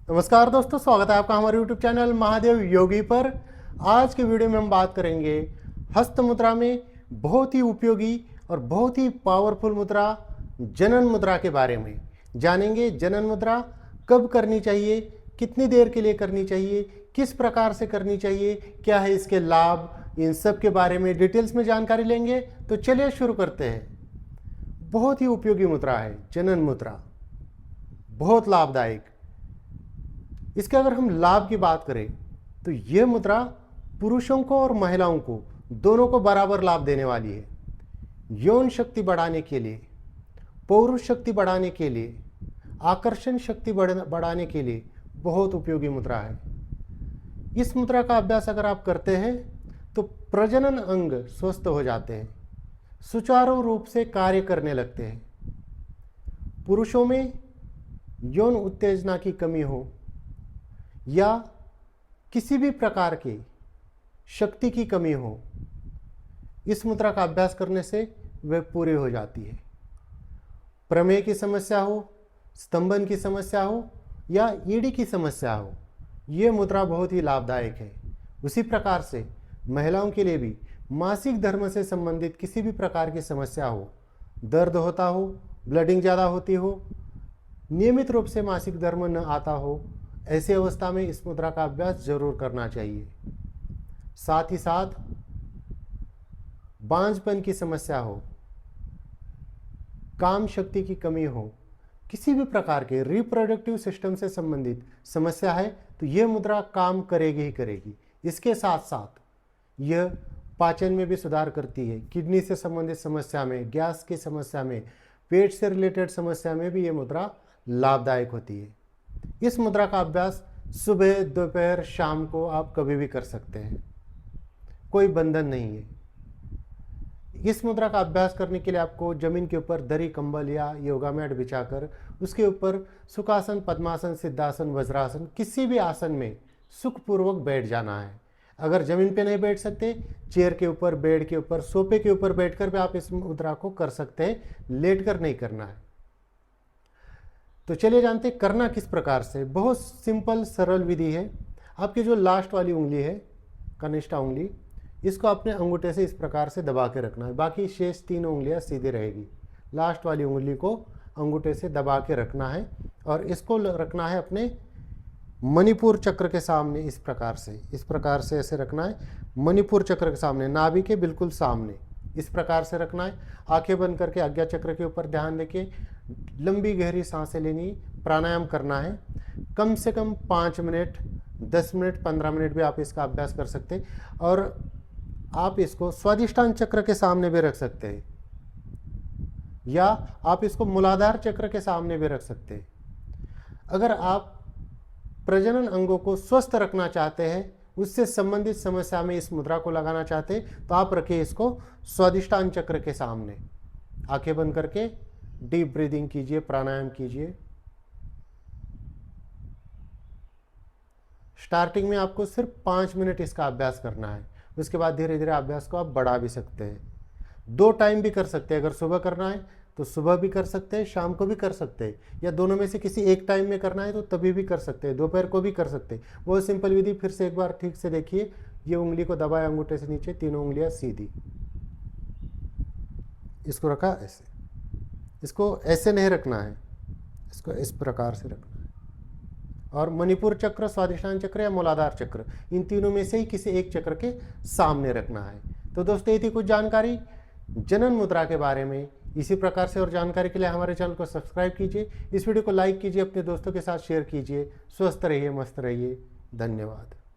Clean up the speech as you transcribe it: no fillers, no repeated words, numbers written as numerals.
नमस्कार दोस्तों, स्वागत है आपका हमारे YouTube चैनल महादेव योगी पर। आज के वीडियो में हम बात करेंगे हस्त मुद्रा में बहुत ही उपयोगी और बहुत ही पावरफुल मुद्रा जनन मुद्रा के बारे में। जानेंगे जनन मुद्रा कब करनी चाहिए, कितनी देर के लिए करनी चाहिए, किस प्रकार से करनी चाहिए, क्या है इसके लाभ, इन सब के बारे में डिटेल्स में जानकारी लेंगे। तो चलिए शुरू करते हैं। बहुत ही उपयोगी मुद्रा है जनन मुद्रा, बहुत लाभदायक। इसके अगर हम लाभ की बात करें तो यह मुद्रा पुरुषों को और महिलाओं को दोनों को बराबर लाभ देने वाली है। यौन शक्ति बढ़ाने के लिए, पौरुष शक्ति बढ़ाने के लिए, आकर्षण शक्ति बढ़ाने के लिए बहुत उपयोगी मुद्रा है। इस मुद्रा का अभ्यास अगर आप करते हैं तो प्रजनन अंग स्वस्थ हो जाते हैं, सुचारू रूप से कार्य करने लगते हैं। पुरुषों में यौन उत्तेजना की कमी हो या किसी भी प्रकार की शक्ति की कमी हो, इस मुद्रा का अभ्यास करने से वह पूरी हो जाती है। प्रमेह की समस्या हो, स्तंभन की समस्या हो या ईडी की समस्या हो, ये मुद्रा बहुत ही लाभदायक है। उसी प्रकार से महिलाओं के लिए भी मासिक धर्म से संबंधित किसी भी प्रकार की समस्या हो, दर्द होता हो, ब्लीडिंग ज़्यादा होती हो, नियमित रूप से मासिक धर्म न आता हो, ऐसी अवस्था में इस मुद्रा का अभ्यास जरूर करना चाहिए। साथ ही साथ बांझपन की समस्या हो, काम शक्ति की कमी हो, किसी भी प्रकार के रिप्रोडक्टिव सिस्टम से संबंधित समस्या है तो यह मुद्रा काम करेगी ही करेगी। इसके साथ साथ यह पाचन में भी सुधार करती है। किडनी से संबंधित समस्या में, गैस की समस्या में, पेट से रिलेटेड समस्या में भी यह मुद्रा लाभदायक होती है। इस मुद्रा का अभ्यास सुबह, दोपहर, शाम को आप कभी भी कर सकते हैं, कोई बंधन नहीं है। इस मुद्रा का अभ्यास करने के लिए आपको जमीन के ऊपर दरी, कंबल या योगा मैट बिछाकर उसके ऊपर सुखासन, पद्मासन, सिद्धासन, वज्रासन किसी भी आसन में सुखपूर्वक बैठ जाना है। अगर जमीन पे नहीं बैठ सकते, चेयर के ऊपर, बेड के ऊपर, सोफे के ऊपर बैठकर भी आप इस मुद्रा को कर सकते हैं, लेटकर नहीं करना है। तो चलिए जानते हैं करना किस प्रकार से। बहुत सिंपल सरल विधि है। आपकी जो लास्ट वाली उंगली है, कनिष्ठा उंगली, इसको अपने अंगूठे से इस प्रकार से दबा के रखना है। बाकी शेष 3 उंगलियां सीधी रहेगी। लास्ट वाली उंगली को अंगूठे से दबा के रखना है और इसको रखना है अपने मणिपुर चक्र के सामने। इस प्रकार से ऐसे रखना है, मणिपुर चक्र के सामने, नाभि के बिल्कुल सामने इस प्रकार से रखना है। आंखें बंद करके आज्ञा चक्र के ऊपर ध्यान देके लंबी गहरी सांसें लेनी, प्राणायाम करना है। कम से कम 5 मिनट, 10 मिनट, 15 मिनट भी आप इसका अभ्यास कर सकते हैं। और आप इसको स्वादिष्टान चक्र के सामने भी रख सकते हैं या आप इसको मूलाधार चक्र के सामने भी रख सकते हैं। अगर आप प्रजनन अंगों को स्वस्थ रखना चाहते हैं, उससे संबंधित समस्या में इस मुद्रा को लगाना चाहते हैं, तो आप रखिए इसको स्वादिष्टान चक्र के सामने। आंखें बंद करके डीप ब्रीदिंग कीजिए, प्राणायाम कीजिए। स्टार्टिंग में आपको सिर्फ 5 मिनट इसका अभ्यास करना है। उसके बाद धीरे धीरे अभ्यास को आप बढ़ा भी सकते हैं। 2 टाइम भी कर सकते हैं। अगर सुबह करना है तो सुबह भी कर सकते हैं, शाम को भी कर सकते हैं, या दोनों में से किसी एक टाइम में करना है तो तभी भी कर सकते हैं, दोपहर को भी कर सकते हैं। बहुत सिंपल विधि, फिर से एक बार ठीक से देखिए। ये उंगली को दबाए अंगूठे से नीचे, 3 उंगलियां सीधी, इसको रखा ऐसे। इसको ऐसे नहीं रखना है, इसको इस प्रकार से रखना है। और मणिपुर चक्र, स्वादिष्टान चक्र या मूलाधार चक्र, इन तीनों में से ही किसी एक चक्र के सामने रखना है। तो दोस्तों, ये थी कुछ जानकारी जनन मुद्रा के बारे में। इसी प्रकार से और जानकारी के लिए हमारे चैनल को सब्सक्राइब कीजिए, इस वीडियो को लाइक कीजिए, अपने दोस्तों के साथ शेयर कीजिए। स्वस्थ रहिए, मस्त रहिए। धन्यवाद।